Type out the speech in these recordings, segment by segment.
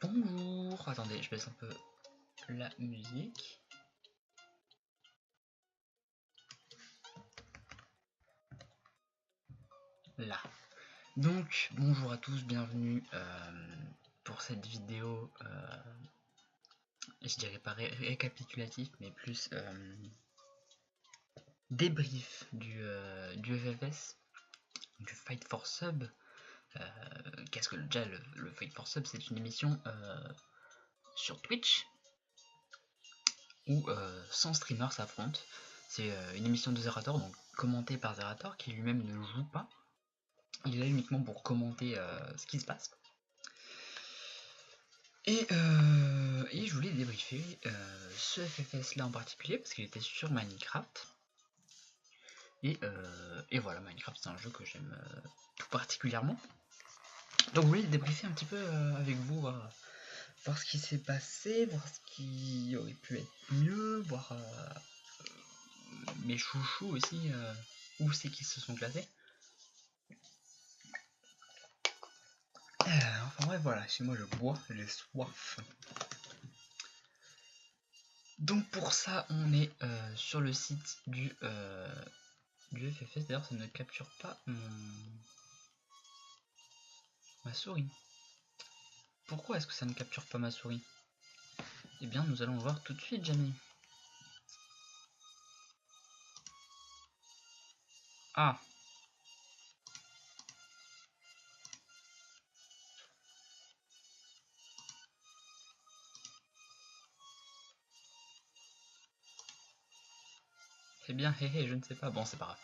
Bonjour, attendez, je baisse un peu la musique. Là. Donc, bonjour à tous, bienvenue pour cette vidéo, je dirais pas récapitulatif, mais plus débrief du FFS, du Fight for Sub. Qu'est-ce que déjà le Fight for Sub? C'est une émission sur Twitch où 100 streamers s'affrontent. C'est une émission de Zerator, donc commentée par Zerator, qui lui-même ne joue pas. Il est là uniquement pour commenter ce qui se passe. Et je voulais débriefer ce FFS là en particulier parce qu'il était sur Minecraft. Et voilà, Minecraft c'est un jeu que j'aime tout particulièrement. Donc je voulais débriefer un petit peu avec vous, voir ce qui s'est passé, voir ce qui aurait pu être mieux, voir mes chouchous aussi, où c'est qu'ils se sont classés. Enfin bref, voilà, chez moi je bois, j'ai soif. Donc pour ça, on est sur le site du FFS. D'ailleurs, ça ne capture pas ma souris. Pourquoi est-ce que ça ne capture pas ma souris? Eh bien, nous allons voir tout de suite, Jamie. Ah. Eh bien, hé hé, je ne sais pas. Bon, c'est pas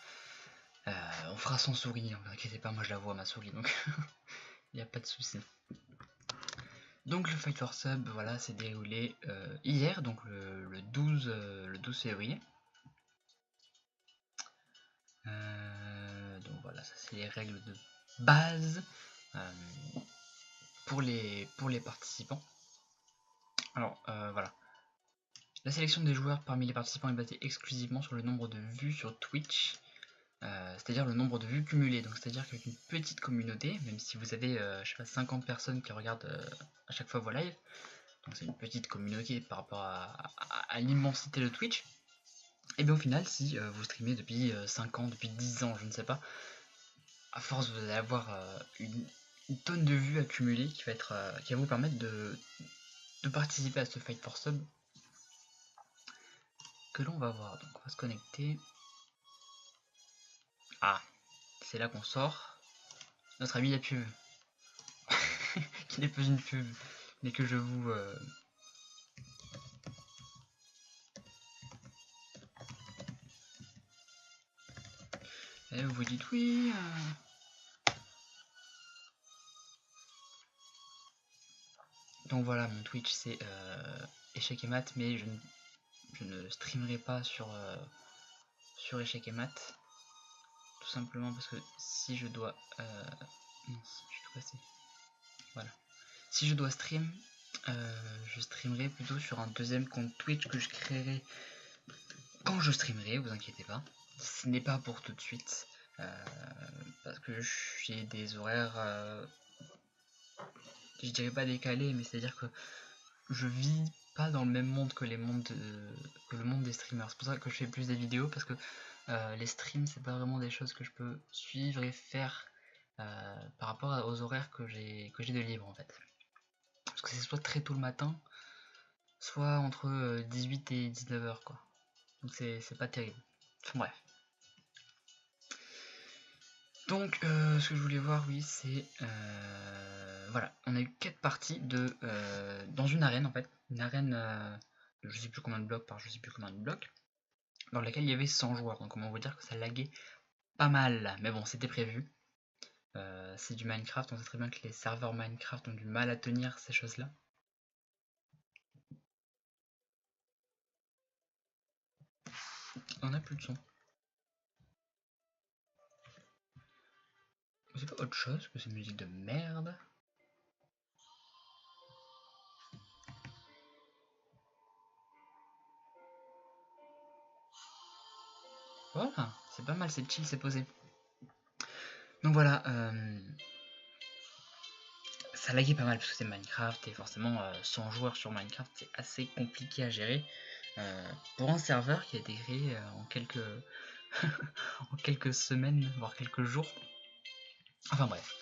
grave. On fera sans souris, ne vous inquiétez pas, moi je la vois ma souris, donc il n'y a pas de souci. Donc le Fight for Sub, voilà, s'est déroulé hier, donc le 12 février. Donc voilà, ça c'est les règles de base pour les participants. Alors voilà, la sélection des joueurs parmi les participants est basée exclusivement sur le nombre de vues sur Twitch, c'est-à-dire le nombre de vues cumulées. Donc c'est-à-dire qu'avec une petite communauté, même si vous avez je sais pas, 50 personnes qui regardent à chaque fois vos lives, donc c'est une petite communauté par rapport à l'immensité de Twitch, et bien au final, si vous streamez depuis 5 ans, depuis 10 ans, je ne sais pas, à force vous allez avoir une tonne de vues accumulées qui va vous permettre de participer à ce Fight for Sub que l'on va voir. Donc on va se connecter. Ah, c'est là qu'on sort notre ami la pub. Qui n'est pas une pub, mais que je vous... Et vous vous dites oui... Donc voilà, mon Twitch c'est Échec et Mat, mais je ne streamerai pas sur Échec et Mat. Tout simplement parce que si je dois... mince, je suis tout passé. Voilà. Si je dois stream, je streamerai plutôt sur un deuxième compte Twitch que je créerai quand je streamerai, vous inquiétez pas. Ce n'est pas pour tout de suite, parce que j'ai des horaires, je dirais pas décalés, mais c'est-à-dire que je vis pas dans le même monde que le monde des streamers. C'est pour ça que je fais plus des vidéos, parce que les streams c'est pas vraiment des choses que je peux suivre et faire par rapport aux horaires que j'ai de libre en fait. Parce que c'est soit très tôt le matin, soit entre 18 et 19h quoi. Donc c'est pas terrible. Enfin bref. Donc ce que je voulais voir, oui, c'est... voilà, on a eu 4 parties dans une arène en fait. Une arène de je sais plus combien de blocs par je sais plus combien de blocs. Dans laquelle il y avait 100 joueurs. Donc on va dire que ça laguait pas mal. Mais bon, c'était prévu. C'est du Minecraft, on sait très bien que les serveurs Minecraft ont du mal à tenir ces choses-là. On a plus de son. C'est pas autre chose que cette musique de merde. Voilà, c'est pas mal, c'est chill, c'est posé. Donc voilà, ça laguait pas mal parce que c'est Minecraft et forcément 100 joueurs sur Minecraft c'est assez compliqué à gérer pour un serveur qui a été créé en quelques en quelques semaines voire quelques jours. Enfin bref.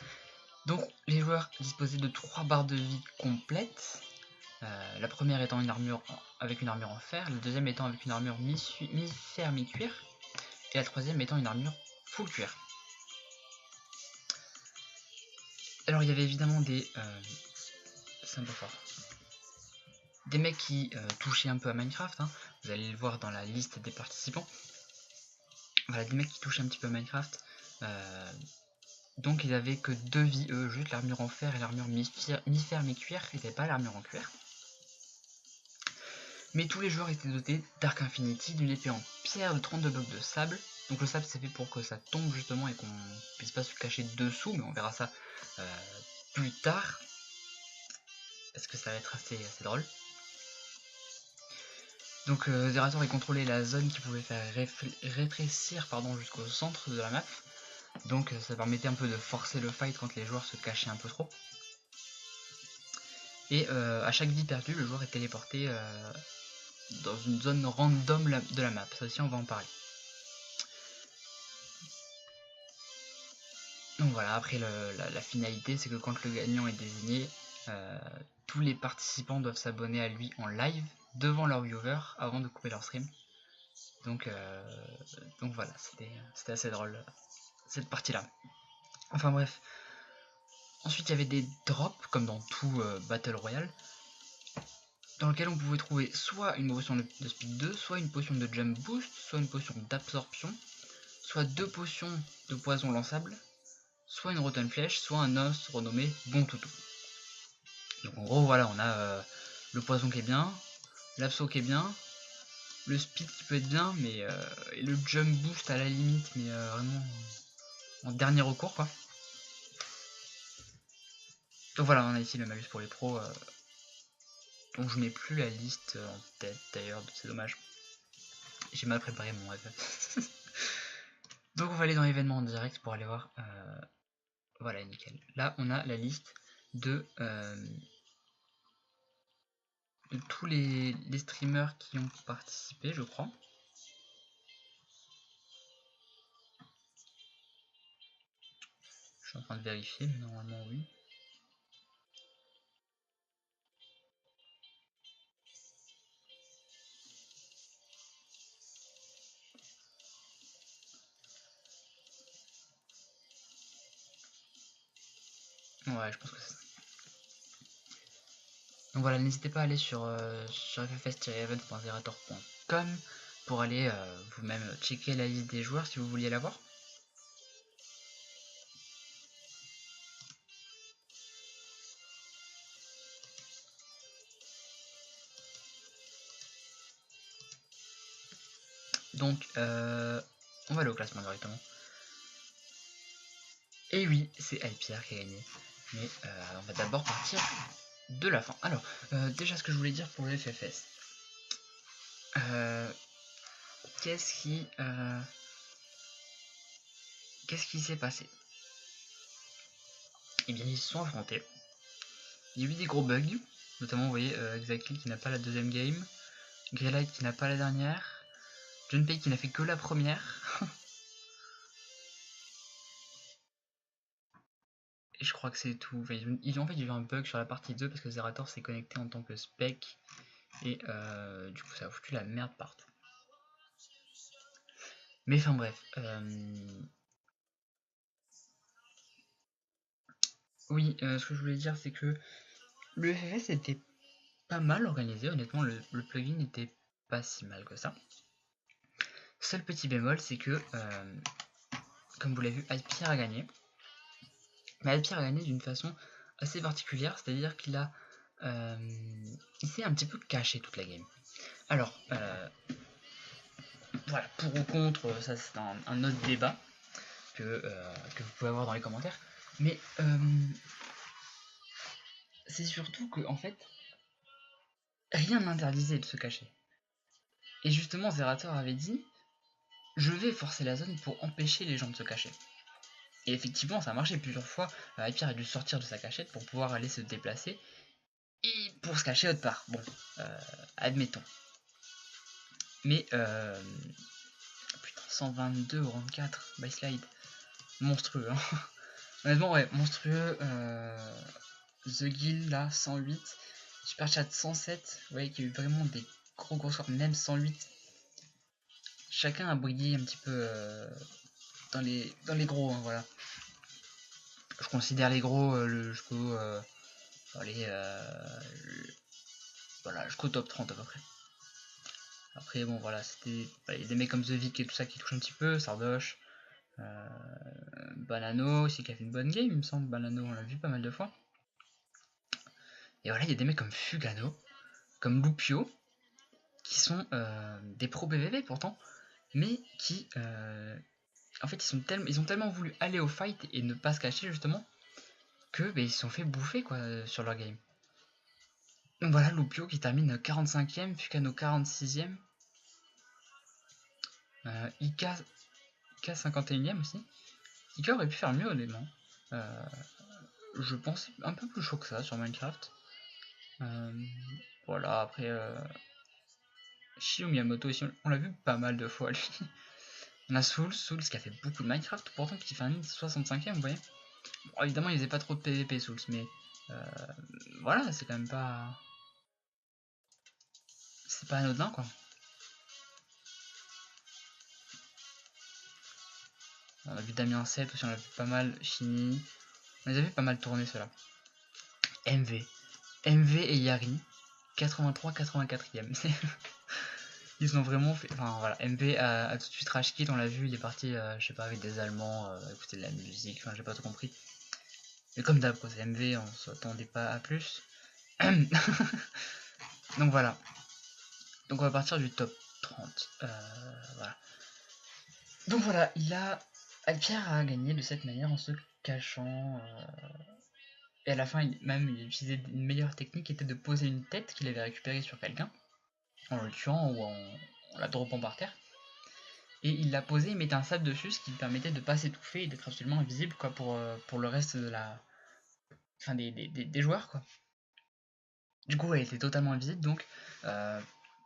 Donc les joueurs disposaient de 3 barres de vie complètes. La première étant une armure avec une armure en fer, la deuxième étant avec une armure mi-fer mi-cuir et la troisième étant une armure full cuir. Alors il y avait évidemment des c'est un peu fort. Des mecs qui touchaient un peu à Minecraft, hein. Vous allez le voir dans la liste des participants. Voilà, des mecs qui touchaient un petit peu à Minecraft. Donc ils avaient que 2 vies, eux, juste l'armure en fer et l'armure mi-fer mi-cuir, ils n'avaient pas l'armure en cuir. Mais tous les joueurs étaient dotés d'Arc Infinity, d'une épée en pierre, de 32 blocs de sable. Donc le sable c'est fait pour que ça tombe justement et qu'on puisse pas se cacher dessous, mais on verra ça plus tard. Parce que ça va être assez drôle. Donc Zerator contrôlait la zone qui pouvait faire rétrécir jusqu'au centre de la map. Donc ça permettait un peu de forcer le fight quand les joueurs se cachaient un peu trop. Et à chaque vie perdue, le joueur est téléporté dans une zone random de la map. Ça aussi on va en parler. Donc voilà, après la finalité c'est que quand le gagnant est désigné, tous les participants doivent s'abonner à lui en live devant leur viewer avant de couper leur stream. Donc voilà, c'était assez drôle cette partie là. Enfin bref. Ensuite il y avait des drops comme dans tout Battle Royale, dans lequel on pouvait trouver soit une potion de speed 2, soit une potion de jump boost, soit une potion d'absorption, soit 2 potions de poison lançable, soit une rotten flèche, soit un os renommé bon toutou. Donc en gros voilà, on a le poison qui est bien, l'abso qui est bien, le speed qui peut être bien, mais et le jump boost à la limite, mais vraiment en dernier recours quoi. Donc voilà, on a ici le malus pour les pros, dont je n'ai plus la liste en tête d'ailleurs, c'est dommage. J'ai mal préparé mon rêve. Donc on va aller dans l'événement en direct pour aller voir. Voilà, nickel. Là on a la liste de tous les streamers qui ont participé, je crois. Je suis en train de vérifier, mais normalement oui. Ouais, je pense que c'est ça. Donc voilà, n'hésitez pas à aller sur ffs-event.zerator.com pour aller vous-même checker la liste des joueurs si vous vouliez la voir. Donc, on va aller au classement directement. Et oui, c'est Hypierre qui a gagné. Mais on va d'abord partir de la fin. Alors, déjà ce que je voulais dire pour le FFS. Qu'est-ce qui s'est passé? Eh bien, ils se sont affrontés. Il y a eu des gros bugs. Notamment, vous voyez, Exactly qui n'a pas la deuxième game. Greylight qui n'a pas la dernière. Junpei qui n'a fait que la première. Et je crois que c'est tout. Enfin, en fait, il y a eu un bug sur la partie 2 parce que Zerator s'est connecté en tant que spec. Et du coup, ça a foutu la merde partout. Mais enfin bref. Oui, ce que je voulais dire, c'est que le FFS était pas mal organisé. Honnêtement, le plugin n'était pas si mal que ça. Seul petit bémol, c'est que, comme vous l'avez vu, Hypierre a gagné. Mais Hypierre a gagné d'une façon assez particulière, c'est-à-dire qu'il a, il s'est un petit peu caché toute la game. Alors, voilà, pour ou contre, ça c'est un autre débat que vous pouvez avoir dans les commentaires. Mais c'est surtout que, en fait, rien n'interdisait de se cacher. Et justement, Zerator avait dit, je vais forcer la zone pour empêcher les gens de se cacher. Et effectivement, ça a marché plusieurs fois. Hyper a dû sortir de sa cachette pour pouvoir aller se déplacer et pour se cacher autre part. Bon, admettons. Mais, putain, 122 au rang 4, by slide. Monstrueux, hein. Honnêtement, ouais, monstrueux. The Guild, là, 108. Super Chat, 107. Vous voyez qu'il y a eu vraiment des gros scores, même 108. Chacun a brillé un petit peu dans les gros, hein, voilà. Je considère les gros jusqu'au voilà, jusqu'au top 30 à peu près. Après bon voilà, c'était des mecs comme The Vic et tout ça qui touchent un petit peu, Sardoche, Banano aussi qui a fait une bonne game il me semble, Banano on l'a vu pas mal de fois. Et voilà, il y a des mecs comme Fugano, comme Lupio, qui sont des pro PvP pourtant, mais qui en fait ils ont tellement voulu aller au fight et ne pas se cacher justement que ils se sont fait bouffer quoi sur leur game. Donc voilà, Lupio qui termine 45ème, Fugano 46ème, Ika 51ème aussi. Ika aurait pu faire mieux honnêtement. Je pense un peu plus chaud que ça sur Minecraft. Voilà, après Shiu Miyamoto aussi, on l'a vu pas mal de fois lui. On a Souls qui a fait beaucoup de Minecraft, pourtant qui fait un 65ème, vous voyez. Bon, évidemment, il faisait pas trop de PvP Souls, mais voilà, c'est quand même pas. C'est pas anodin quoi. On a vu Damien 7 aussi, on l'a vu pas mal, Shini. On les a vu pas mal tourner ceux-là. MV et Yari, 83-84ème. Ils ont vraiment fait. Enfin voilà, MV a tout de suite rage quit, on l'a vu, il est parti, je sais pas, avec des Allemands, écouter de la musique, enfin j'ai pas tout compris. Mais comme d'hab, c'est MV, on s'attendait pas à plus. Donc voilà. Donc on va partir du top 30. Voilà. Donc voilà, Alpier a gagné de cette manière en se cachant. Et à la fin, il a utilisé une meilleure technique qui était de poser une tête qu'il avait récupérée sur quelqu'un, en le tuant ou en la dropant par terre. Et il l'a posé, il mettait un sable dessus, ce qui lui permettait de pas s'étouffer et d'être absolument invisible quoi, pour le reste de la. Enfin des joueurs quoi. Du coup, elle était totalement invisible, donc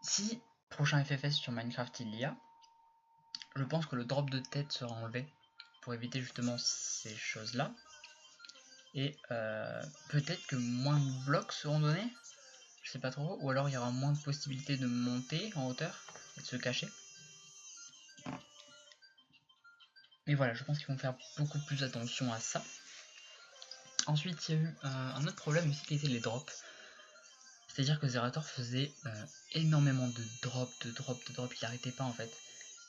si prochain FFS sur Minecraft il y a, je pense que le drop de tête sera enlevé pour éviter justement ces choses là. Et peut-être que moins de blocs seront donnés, je sais pas trop, ou alors il y aura moins de possibilités de monter en hauteur et de se cacher. Mais voilà, je pense qu'ils vont faire beaucoup plus attention à ça. Ensuite, il y a eu un autre problème aussi qui était les drops. C'est-à-dire que Zerator faisait énormément de drops, il n'arrêtait pas en fait.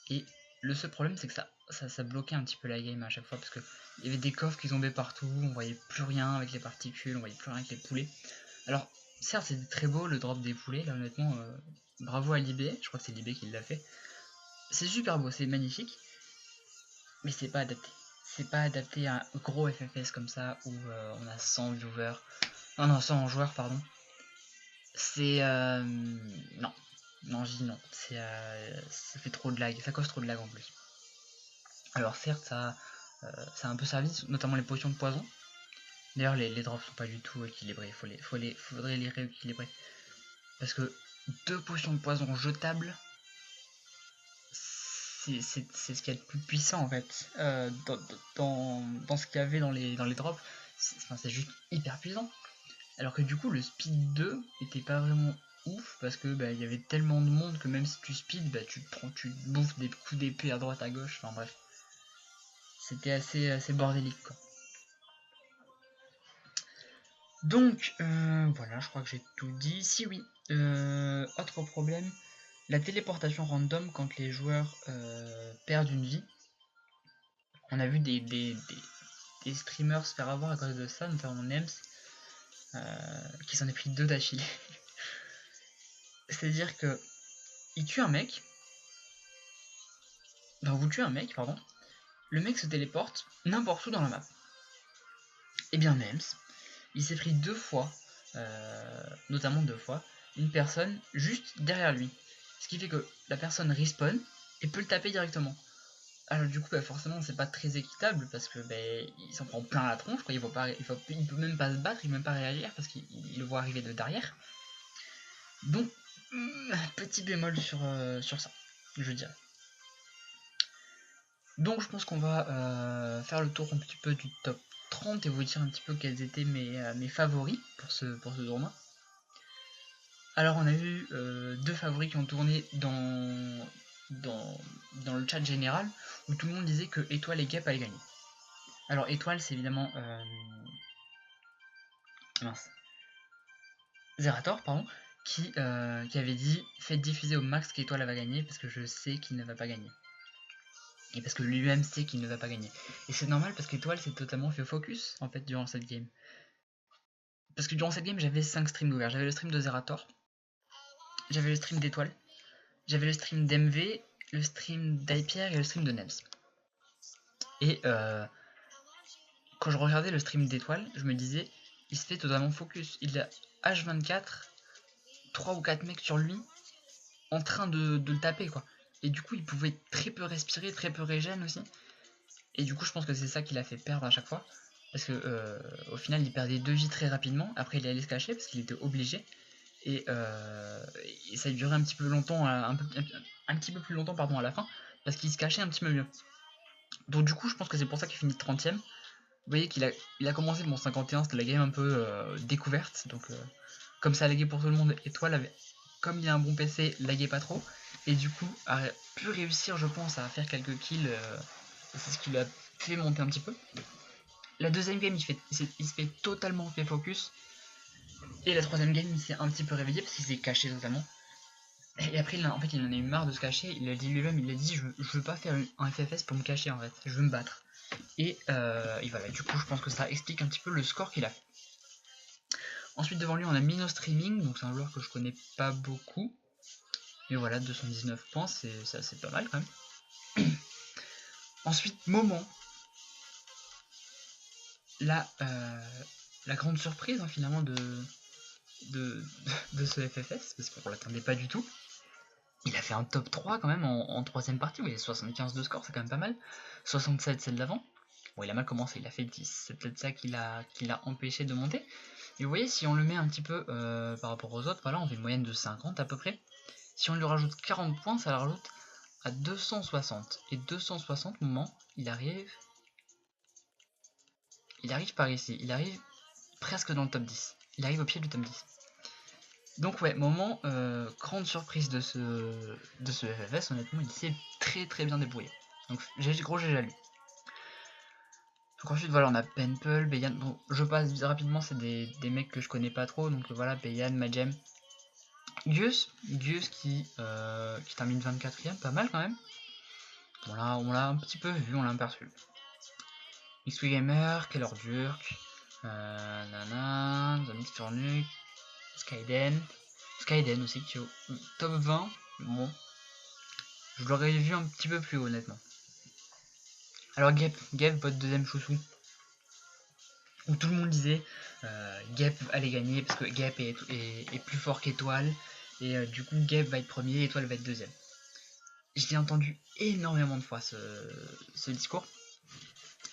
Et le seul problème c'est que ça bloquait un petit peu la game à chaque fois parce que il y avait des coffres qui tombaient partout, on voyait plus rien avec les particules, on voyait plus rien avec les poulets. Alors certes c'était très beau le drop des poulets, là honnêtement bravo à Libé, je crois que c'est Libé qui l'a fait. C'est super beau, c'est magnifique, mais c'est pas adapté. C'est pas adapté à un gros FFS comme ça où on a 100 viewers, non 100 joueurs pardon. C'est non, je dis non, ça fait trop de lag, ça cause trop de lag en plus. Alors certes ça a un peu servi, notamment les potions de poison. D'ailleurs les drops sont pas du tout équilibrés, faudrait les rééquilibrer. Parce que 2 potions de poison jetables, c'est ce qu'il y a de plus puissant en fait dans ce qu'il y avait dans les drops. C'est juste hyper puissant. Alors que du coup le speed 2 était pas vraiment ouf parce que il y avait tellement de monde que même si tu speed, tu bouffes des coups d'épée à droite à gauche, enfin bref. C'était assez bordélique quoi. Donc voilà, je crois que j'ai tout dit. Si oui, autre problème, la téléportation random quand les joueurs perdent une vie. On a vu des streamers se faire avoir à cause de ça, notamment Nems, qui s'en est pris 2 d'affilée. C'est-à-dire que il tue un mec, enfin vous tuez un mec, pardon, le mec se téléporte n'importe où dans la map. Et bien Nems, il s'est pris 2 fois, notamment 2 fois, une personne juste derrière lui. Ce qui fait que la personne respawn et peut le taper directement. Alors du coup, bah, forcément, c'est pas très équitable parce que il s'en prend plein la tronche, quoi. Il peut même pas se battre, il peut même pas réagir parce qu'il le voit arriver de derrière. Donc, petit bémol sur ça, je dirais. Donc je pense qu'on va faire le tour un petit peu du top 30 et vous dire un petit peu quels étaient mes favoris pour ce tournoi. Alors on a eu deux favoris qui ont tourné dans le chat général où tout le monde disait que Étoile et Gap allaient gagner. Alors Étoile c'est évidemment Zerator pardon, qui avait dit faites diffuser au max qu'Étoile va gagner parce que je sais qu'il ne va pas gagner. Et parce que lui-même sait qu'il ne va pas gagner. Et c'est normal parce qu'Étoile s'est totalement fait focus en fait durant cette game. Parce que durant cette game j'avais 5 streams ouverts. J'avais le stream de Zerator, j'avais le stream d'Étoile, j'avais le stream d'MV, le stream d'Hypierre et le stream de Nems. Et quand je regardais le stream d'Étoile, je me disais, il se fait totalement focus. Il a H24, 3 ou 4 mecs sur lui, en train de le taper quoi. Et du coup il pouvait très peu respirer, très peu régène aussi. Et du coup je pense que c'est ça qui l'a fait perdre à chaque fois. Parce que au final il perdait 2 vies très rapidement, après il allait se cacher parce qu'il était obligé. Et ça a duré un petit peu longtemps, un petit peu plus longtemps pardon à la fin, parce qu'il se cachait un petit peu mieux. Donc du coup je pense que c'est pour ça qu'il finit 30ème. Vous voyez qu'il a commencé bon 51, c'était la game un peu découverte, donc comme ça laguait pour tout le monde, Étoile avait, comme il a un bon PC, laguait pas trop, et du coup a pu réussir je pense à faire quelques kills, c'est ce qui lui a fait monter un petit peu. La deuxième game il se fait totalement fait focus, et la troisième game il s'est un petit peu réveillé parce qu'il s'est caché totalement. Et après en fait il en a eu marre de se cacher, il a dit lui-même, il a dit je veux pas faire un FFS pour me cacher en fait, je veux me battre. Et voilà, du coup je pense que ça explique un petit peu le score qu'il a fait. Ensuite devant lui on a Mino Streaming, donc c'est un joueur que je connais pas beaucoup. Mais voilà, 219 points, c'est pas mal quand même. Ensuite Moment. La grande surprise hein, finalement de ce FFS, parce qu'on l'attendait pas du tout. Il a fait un top 3 quand même en troisième partie, vous voyez 75 de score, c'est quand même pas mal. 67 celle d'avant. Bon il a mal commencé, il a fait 10, c'est peut-être ça qui l'a empêché de monter. Et vous voyez si on le met un petit peu par rapport aux autres, voilà on fait une moyenne de 50 à peu près. Si on lui rajoute 40 points, ça la rajoute à 260. Et 260 moments, il arrive par ici, il arrive presque dans le top 10. Il arrive au pied du top 10. Donc ouais, Moment, grande surprise de ce FFS, honnêtement, il s'est très très bien débrouillé. Donc gros GG à lui. Donc ensuite voilà, on a Penpel, Beyan, bon je passe rapidement, c'est des mecs que je connais pas trop, donc voilà, Beyan, Majem, Gus qui termine 24ème, pas mal quand même. On l'a un petit peu vu, on l'a aperçu. XP Gamer, quelle ordure, Nana, Zamix Furnuk, Skyden aussi qui est au top 20. Bon, je l'aurais vu un petit peu plus haut, honnêtement. Alors Gap, votre deuxième chouchou, où tout le monde disait Gap allait gagner parce que Gap est plus fort qu'Étoile, et du coup Gap va être premier, Étoile va être deuxième. Je l'ai entendu énormément de fois ce discours,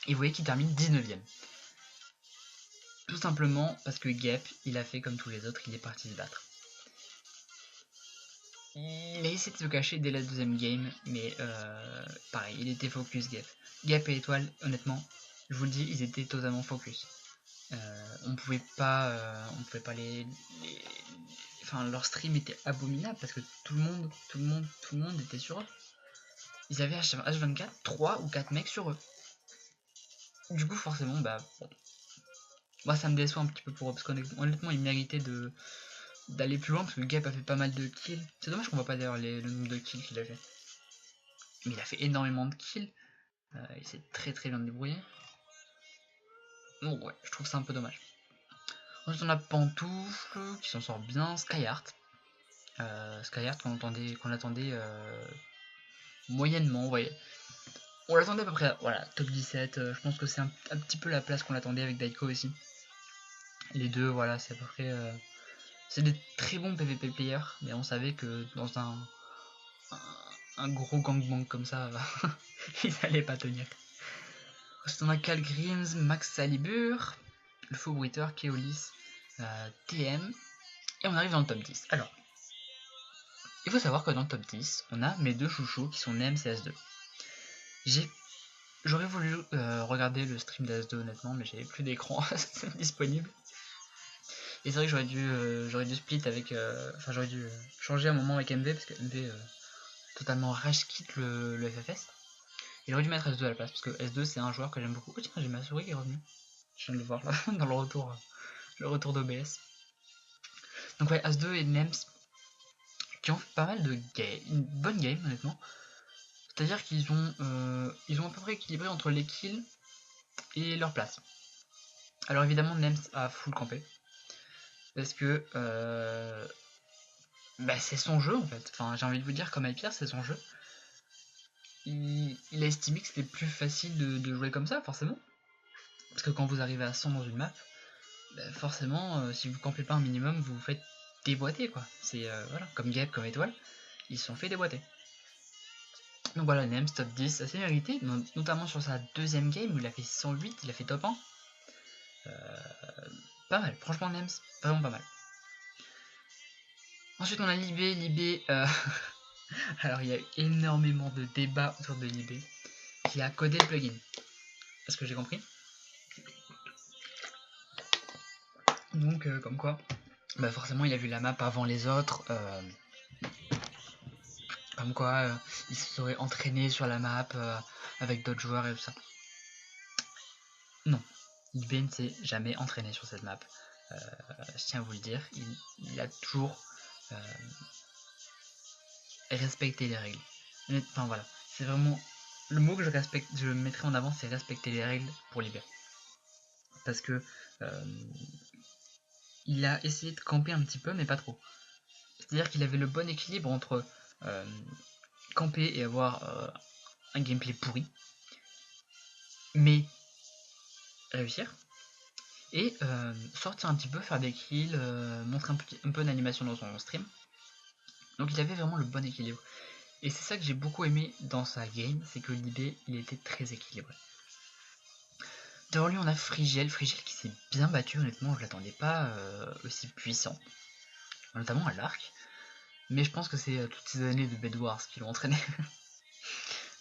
et vous voyez qu'il termine 19ème. Tout simplement parce que Gap, il a fait comme tous les autres, il est parti se battre. Il a essayé de se cacher dès la deuxième game, mais pareil, il était focus Gap. Gap et Étoile, honnêtement, je vous le dis, ils étaient totalement focus. On pouvait pas enfin, leur stream était abominable parce que tout le monde était sur eux. Ils avaient H24, 3 ou 4 mecs sur eux. Du coup, forcément, bah bon. Moi, ça me déçoit un petit peu pour eux parce qu'honnêtement, ils méritaient d'aller plus loin parce que le Gap a fait pas mal de kills. C'est dommage qu'on voit pas d'ailleurs le nombre de kills qu'il a fait. Mais il a fait énormément de kills. Il s'est très très bien débrouillé. Bon ouais, je trouve ça un peu dommage. Ensuite on a Pantoufle qui s'en sort bien, Skyheart. Skyheart qu'on attendait moyennement, vous voyez. On l'attendait à peu près, voilà, top 17. Je pense que c'est un petit peu la place qu'on l'attendait avec Daiko aussi. Les deux, voilà, c'est à peu près... c'est des très bons PvP players, mais on savait que dans un gros gangbang comme ça, ils allaient pas tenir. Ensuite on a Kalgrims, Max Salibur, le faux bruiteur, Keolis, TM, et on arrive dans le top 10. Alors, il faut savoir que dans le top 10, on a mes deux chouchous qui sont NEMS et S2. J'aurais voulu regarder le stream d'As2 honnêtement, mais j'avais plus d'écran disponible. Et c'est vrai que j'aurais dû split avec. Enfin, j'aurais dû changer un moment avec MV parce que MV totalement rage quitte le FFS. Et j'aurais dû mettre S2 à la place parce que S2 c'est un joueur que j'aime beaucoup. Oh tiens, j'ai ma souris qui est revenue. Je viens de le voir là dans le retour d'OBS. Donc ouais, As2 et Nems qui ont fait pas mal de game, une bonne game honnêtement. C'est-à-dire qu'ils ils ont à peu près équilibré entre les kills et leur place. Alors évidemment Nems a full campé. Parce que bah, c'est son jeu en fait. Enfin, j'ai envie de vous dire, comme Hyper, c'est son jeu. Il a estimé que c'était plus facile de jouer comme ça, forcément. Parce que quand vous arrivez à 100 dans une map, bah, forcément, si vous campez pas un minimum, vous vous faites déboîter quoi. C'est voilà, comme Gap, comme Étoile, ils se sont fait déboîter. Donc voilà, Nems top 10, assez mérité, notamment sur sa deuxième game où il a fait 108, il a fait top 1. Pas mal, franchement Nems, vraiment pas mal. Ensuite on a Libé, alors il y a eu énormément de débats autour de Libé, qui a codé le plugin. Est-ce que j'ai compris? Donc comme quoi, bah forcément il a vu la map avant les autres, comme quoi il se serait entraîné sur la map avec d'autres joueurs et tout ça. Non, Libé ne s'est jamais entraîné sur cette map. Je tiens à vous le dire, il a toujours respecté les règles. Enfin voilà, c'est vraiment le mot que je mettrai en avant, c'est respecter les règles pour Libé. Parce que il a essayé de camper un petit peu, mais pas trop. C'est-à-dire qu'il avait le bon équilibre entre camper et avoir un gameplay pourri, mais réussir, et sortir un petit peu, faire des kills, montrer un peu d'animation dans son stream. Donc il avait vraiment le bon équilibre. Et c'est ça que j'ai beaucoup aimé dans sa game, c'est que l'idée, il était très équilibré. Devant lui, on a Frigiel qui s'est bien battu, honnêtement, je l'attendais pas aussi puissant, notamment à l'arc. Mais je pense que c'est toutes ces années de Bedwars qui l'ont entraîné.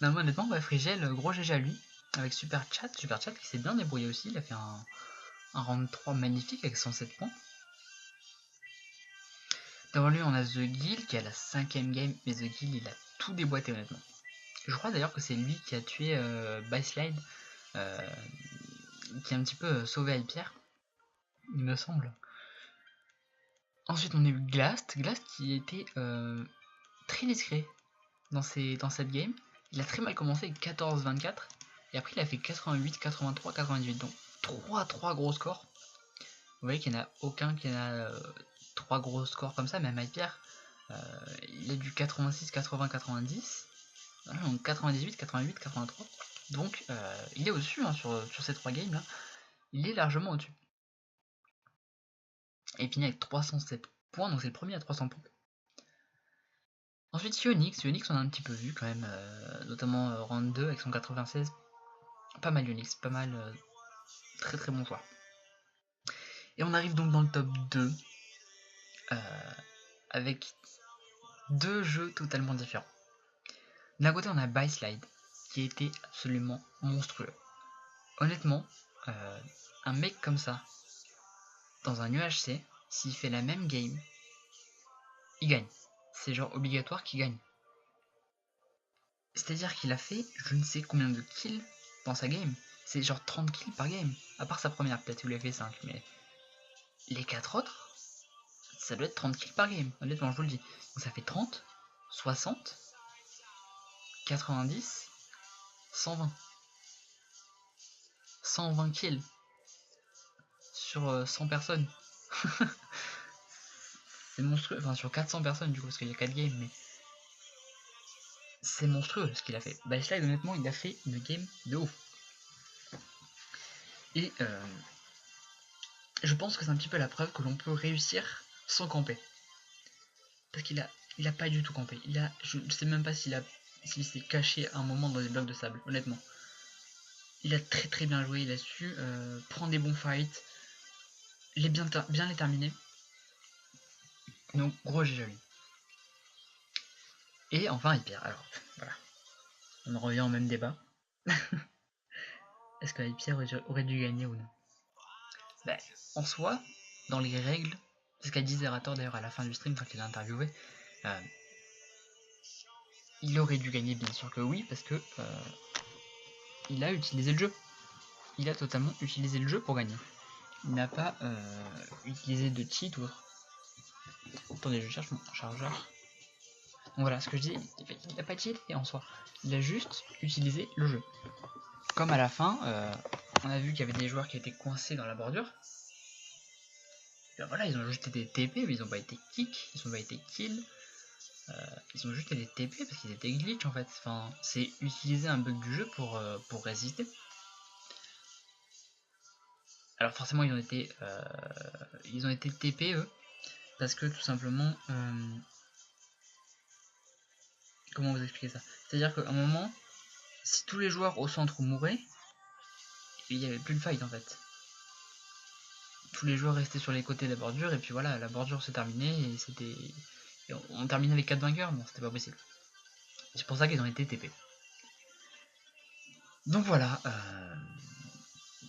Non, honnêtement, ouais, Frigiel, gros GG à lui, avec Super Chat qui s'est bien débrouillé aussi, il a fait un round 3 magnifique avec 107 points. Devant lui, on a The Guild qui a la 5ème game, mais The Guild il a tout déboîté honnêtement. Je crois d'ailleurs que c'est lui qui a tué Byslide, qui a un petit peu sauvé Hyper, il me semble. Ensuite, on a eu Glast qui était très discret dans cette game. Il a très mal commencé avec 14-24, et après il a fait 88, 83, 98, donc 3 gros scores. Vous voyez qu'il n'y en a aucun qui a 3 gros scores comme ça, même Hyper, il a du 86, 80, 90, voilà, donc 98, 88, 83, donc il est au-dessus hein, sur ces 3 games là, il est largement au-dessus. Et il finit avec 307 points, donc c'est le premier à 300 points. Ensuite Ionix on a un petit peu vu quand même, notamment round 2 avec son 96, pas mal Ionix, pas mal, très très bon joueur. Et on arrive donc dans le top 2, avec 2 jeux totalement différents. D'un côté on a Byslide, qui était absolument monstrueux. Honnêtement, un mec comme ça, dans un UHC, s'il fait la même game, il gagne. C'est genre obligatoire qu'il gagne. C'est-à-dire qu'il a fait je ne sais combien de kills dans sa game. C'est genre 30 kills par game. À part sa première, peut-être qu'il a fait 5, mais les 4 autres, ça doit être 30 kills par game. Honnêtement, je vous le dis. Donc ça fait 30, 60, 90, 120. 120 kills sur 100 personnes. C'est monstrueux. Enfin, sur 400 personnes, du coup, parce qu'il y a 4 games, mais c'est monstrueux ce qu'il a fait. Byslide, honnêtement, il a fait une game de ouf. Et je pense que c'est un petit peu la preuve que l'on peut réussir sans camper. Parce qu'il a pas du tout campé. Je ne sais même pas s'il a s'il s'est caché à un moment dans des blocs de sable, honnêtement. Il a très bien joué, il a su prendre des bons fights, bien les terminer. Donc gros GG à lui. Et enfin Hyper, alors voilà. On en revient au même débat. Est-ce que Hyper aurait dû gagner ou non? Ben, en soi, dans les règles, c'est ce qu'a dit Zerator d'ailleurs à la fin du stream quand il l'a interviewé, il aurait dû gagner, bien sûr que oui, parce que il a utilisé le jeu. Il a totalement utilisé le jeu pour gagner. Il n'a pas utilisé de cheat ou autre. Attendez, je cherche mon chargeur. Donc voilà, ce que je dis, il n'a pas cheaté en soi. Il a juste utilisé le jeu. Comme à la fin, on a vu qu'il y avait des joueurs qui étaient coincés dans la bordure. Ben voilà, ils ont juste été TP, mais ils n'ont pas été kick, ils n'ont pas été kill. Ils ont juste été TP parce qu'ils étaient glitch en fait. Enfin, c'est utiliser un bug du jeu pour résister. Alors forcément ils ont été TP eux, parce que tout simplement, comment vous expliquer ça? C'est-à-dire qu'à un moment, si tous les joueurs au centre mouraient, il n'y avait plus de fight en fait. Tous les joueurs restaient sur les côtés de la bordure et puis voilà, la bordure se terminait et c'était... On terminait avec 4 vainqueurs, non c'était pas possible. C'est pour ça qu'ils ont été TP. Donc voilà,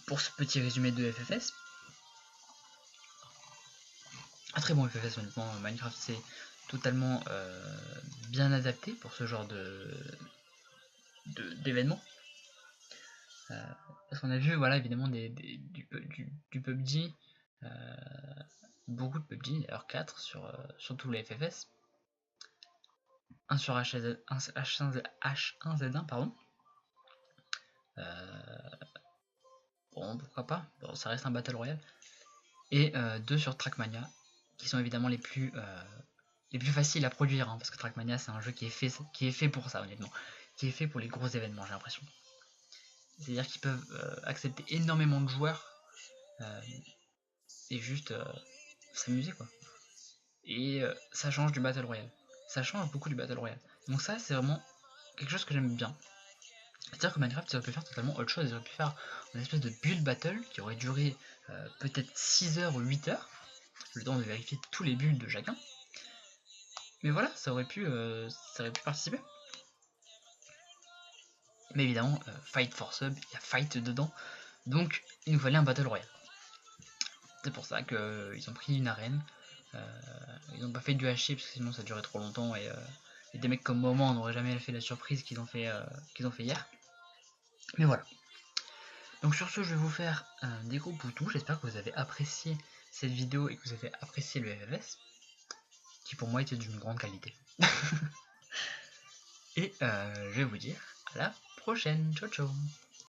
pour ce petit résumé de FFS. Un très bon FFS honnêtement, Minecraft c'est totalement bien adapté pour ce genre d'événements. Parce qu'on a vu voilà évidemment du PUBG, beaucoup de PUBG, d'ailleurs 4 sur tous les FFS. 1 sur H1Z1 pardon. Bon pourquoi pas, bon, ça reste un Battle Royale. Et 2 sur Trackmania, qui sont évidemment les plus faciles à produire, hein, parce que Trackmania c'est un jeu qui est fait pour ça honnêtement, qui est fait pour les gros événements j'ai l'impression. C'est-à-dire qu'ils peuvent accepter énormément de joueurs et juste s'amuser quoi. Et ça change du Battle Royale. Ça change beaucoup du Battle Royale. Donc ça c'est vraiment quelque chose que j'aime bien. C'est-à-dire que Minecraft ça aurait pu faire totalement autre chose, ils auraient pu faire une espèce de build battle qui aurait duré peut-être 6 heures ou 8 heures, le temps de vérifier tous les builds de chacun. Mais voilà, ça aurait pu participer. Mais évidemment, Fight for Sub, il y a Fight dedans, donc il nous fallait un Battle Royale. C'est pour ça qu'ils ont pris une arène, ils n'ont pas fait du HC parce que sinon ça durait trop longtemps et des mecs comme Moment n'auraient jamais fait la surprise qu'ils ont fait hier. Mais voilà. Donc sur ce, je vais vous faire des gros poutous. J'espère que vous avez apprécié cette vidéo et que vous avez apprécié le FFS, qui pour moi était d'une grande qualité. Et je vais vous dire à la prochaine. Ciao ciao.